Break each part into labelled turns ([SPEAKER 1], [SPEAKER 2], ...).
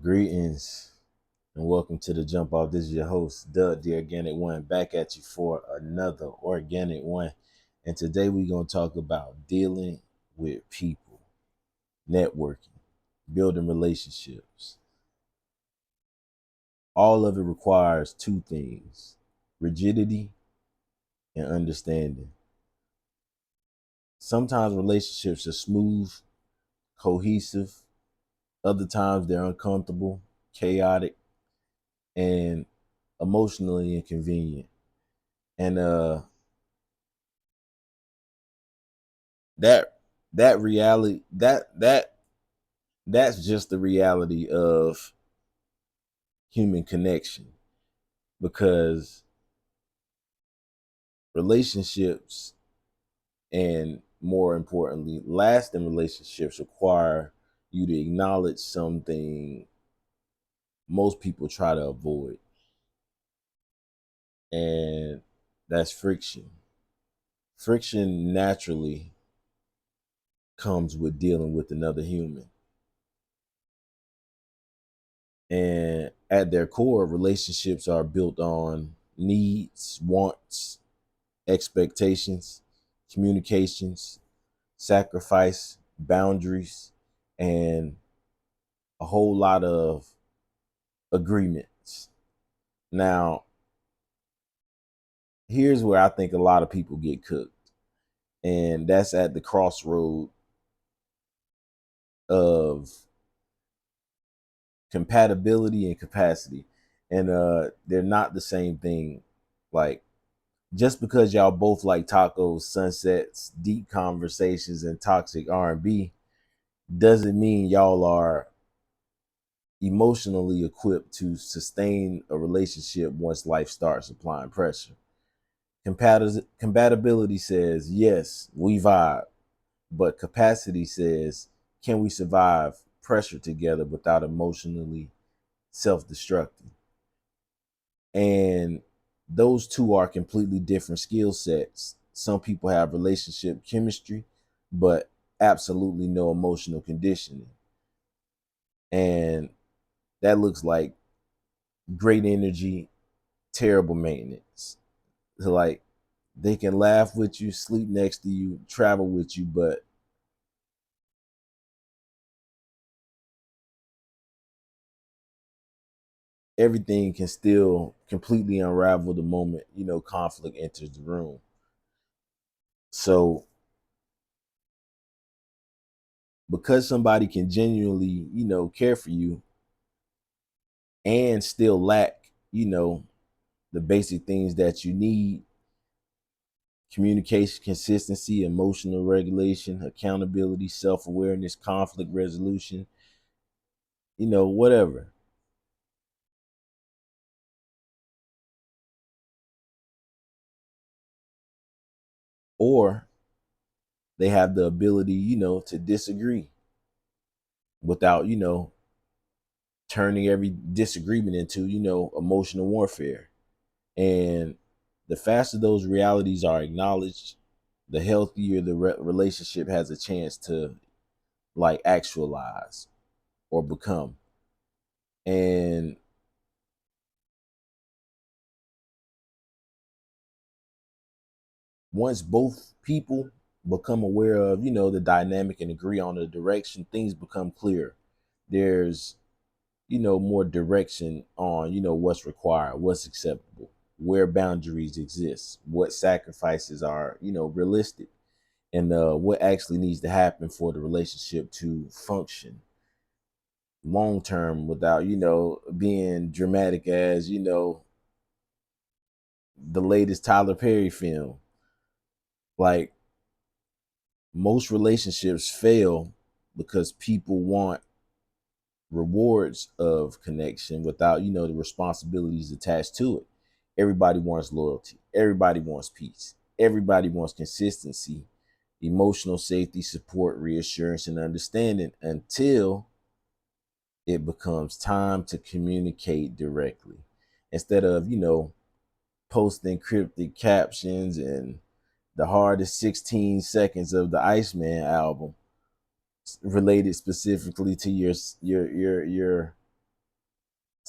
[SPEAKER 1] Greetings and welcome to the Jump Off. This is your host, Doug, the Organic One, back at you for another Organic One. And today we're going to talk about dealing with people, networking, building relationships. All of it requires two things: rigidity and understanding. Sometimes relationships are smooth, cohesive. Other times they're uncomfortable, chaotic, and emotionally inconvenient. And that that reality that's just the reality of human connection, because relationships, and more importantly lasting relationships, require you to acknowledge something most people try to avoid, and that's friction naturally comes with dealing with another human. And at their core, relationships are built on needs, wants, expectations, communications, sacrifice, boundaries, and a whole lot of agreements. Now, here's where I think a lot of people get cooked, and that's at the crossroad of compatibility and capacity. And they're not the same thing. Like, just because y'all both like tacos, sunsets, deep conversations, and toxic R&B doesn't mean y'all are emotionally equipped to sustain a relationship once life starts applying pressure. Compatibility says, yes, we vibe, but capacity says, can we survive pressure together without emotionally self-destructing? And those two are completely different skill sets. Some people have relationship chemistry, but absolutely no emotional conditioning. And that looks like great energy, terrible maintenance. So, like, they can laugh with you, sleep next to you, travel with you, but everything can still completely unravel the moment, conflict enters the room. So, because somebody can genuinely, care for you and still lack, the basic things that you need: communication, consistency, emotional regulation, accountability, self-awareness, conflict resolution, whatever. Or they have the ability, to disagree without, turning every disagreement into, emotional warfare. And the faster those realities are acknowledged, the healthier the relationship has a chance to, like, actualize or become. And once both people become aware of, the dynamic and agree on the direction, things become clear. There's, more direction on, what's required, what's acceptable, where boundaries exist, what sacrifices are, realistic, and what actually needs to happen for the relationship to function long term without, being dramatic as, the latest Tyler Perry film. Like, most relationships fail because people want rewards of connection without, the responsibilities attached to it. Everybody wants loyalty, everybody wants peace, everybody wants consistency, emotional safety, support, reassurance, and understanding, until it becomes time to communicate directly, instead of, posting cryptic captions and the hardest 16 seconds of the Iceman album related specifically to your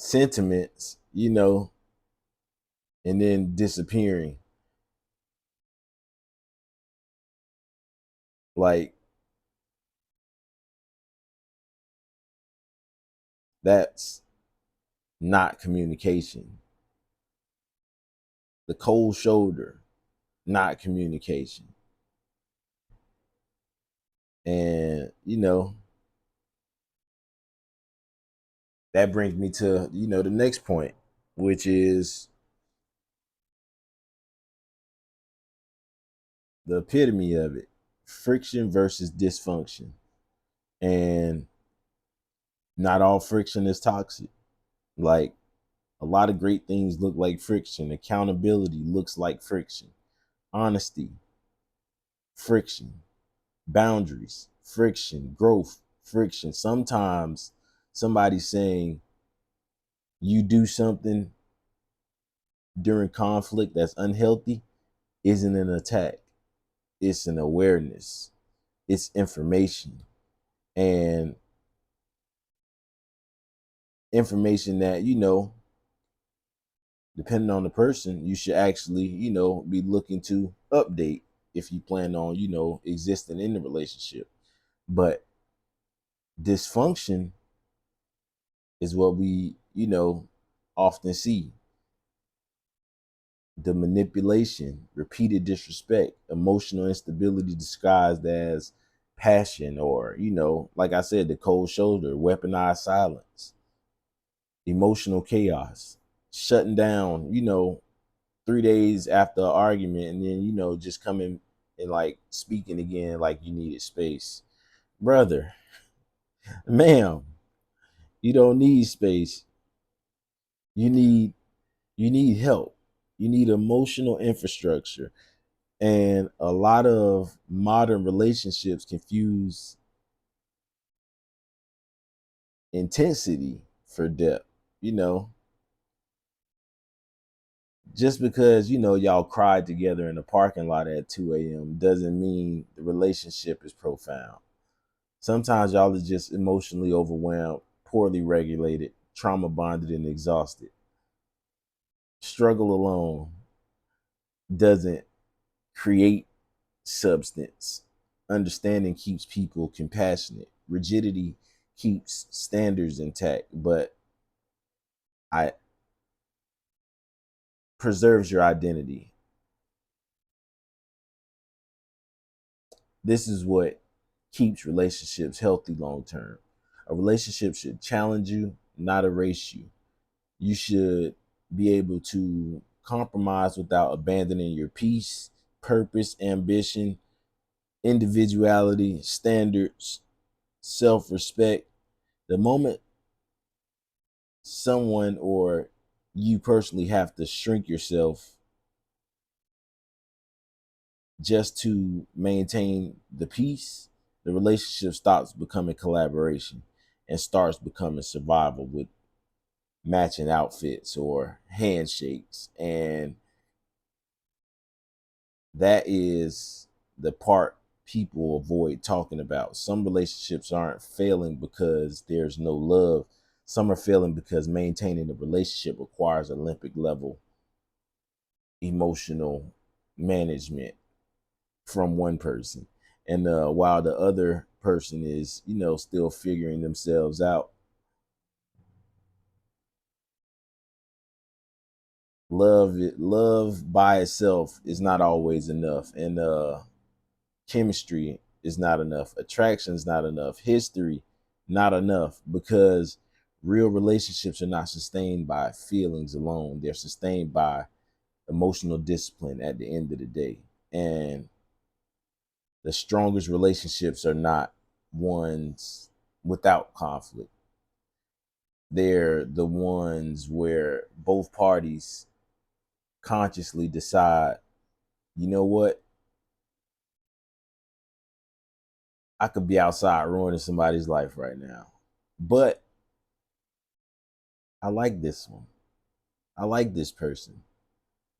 [SPEAKER 1] sentiments, and then disappearing. Like, that's not communication. The cold shoulder, not communication. And, that brings me to, the next point, which is the epitome of it: friction versus dysfunction. And not all friction is toxic. Like, a lot of great things look like friction. Accountability looks like friction. Honesty, friction. Boundaries, friction. Growth, friction. Sometimes somebody saying you do something during conflict that's unhealthy isn't an attack. It's an awareness. It's information. And information that, depending on the person, you should actually, be looking to update if you plan on, existing in the relationship. But dysfunction is what we, often see: the manipulation, repeated disrespect, emotional instability disguised as passion, or, like I said, the cold shoulder, weaponized silence, emotional chaos, shutting down, 3 days after an argument, and then, just coming and like speaking again like you needed space. Brother, ma'am, you don't need space. You need help. You need emotional infrastructure. And a lot of modern relationships confuse intensity for depth. You know, just because, y'all cried together in the parking lot at 2 a.m. doesn't mean the relationship is profound. Sometimes y'all are just emotionally overwhelmed, poorly regulated, trauma bonded, and exhausted. Struggle alone doesn't create substance. Understanding keeps people compassionate. Rigidity keeps standards intact, but I preserves your identity. This is what keeps relationships healthy long term. A relationship should challenge you, not erase you. You should be able to compromise without abandoning your peace, purpose, ambition, individuality, standards, self respect. The moment someone or you personally have to shrink yourself just to maintain the peace, the relationship stops becoming collaboration and starts becoming survival with matching outfits or handshakes. And that is the part people avoid talking about. Some relationships aren't failing because there's no love. Some are failing because maintaining a relationship requires Olympic level emotional management from one person. And while the other person is, still figuring themselves out, love by itself is not always enough. And chemistry is not enough. Attraction is not enough. History, not enough, because real relationships are not sustained by feelings alone. They're sustained by emotional discipline at the end of the day. And the strongest relationships are not ones without conflict. They're the ones where both parties consciously decide, you know what, I could be outside ruining somebody's life right now, but I like this one. I like this person.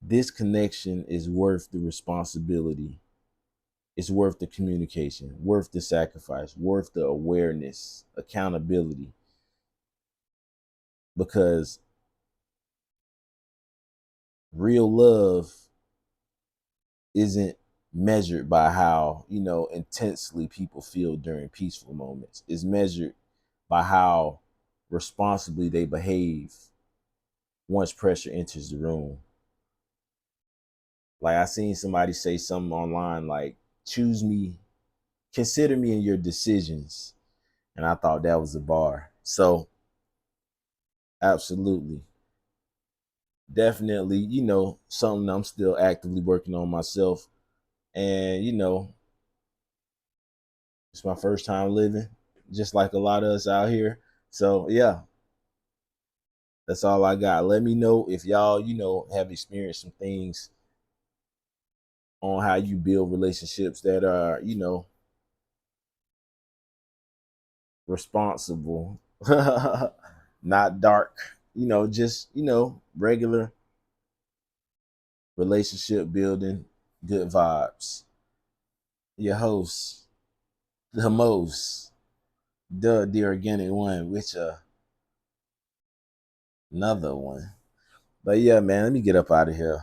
[SPEAKER 1] This connection is worth the responsibility. It's worth the communication, worth the sacrifice, worth the awareness, accountability. because real love isn't measured by how, intensely people feel during peaceful moments. It's measured by how responsibly they behave once pressure enters the room. Like I seen somebody say something online like, choose me, consider me in your decisions. And I thought that was a bar. So absolutely. Definitely, something I'm still actively working on myself. And, it's my first time living, just like a lot of us out here. So yeah, that's all I got. Let me know if y'all, have experienced some things on how you build relationships that are, responsible, not dark, just, regular relationship building, good vibes. Your host, the most, the organic one, which another one. But yeah, man, let me get up out of here.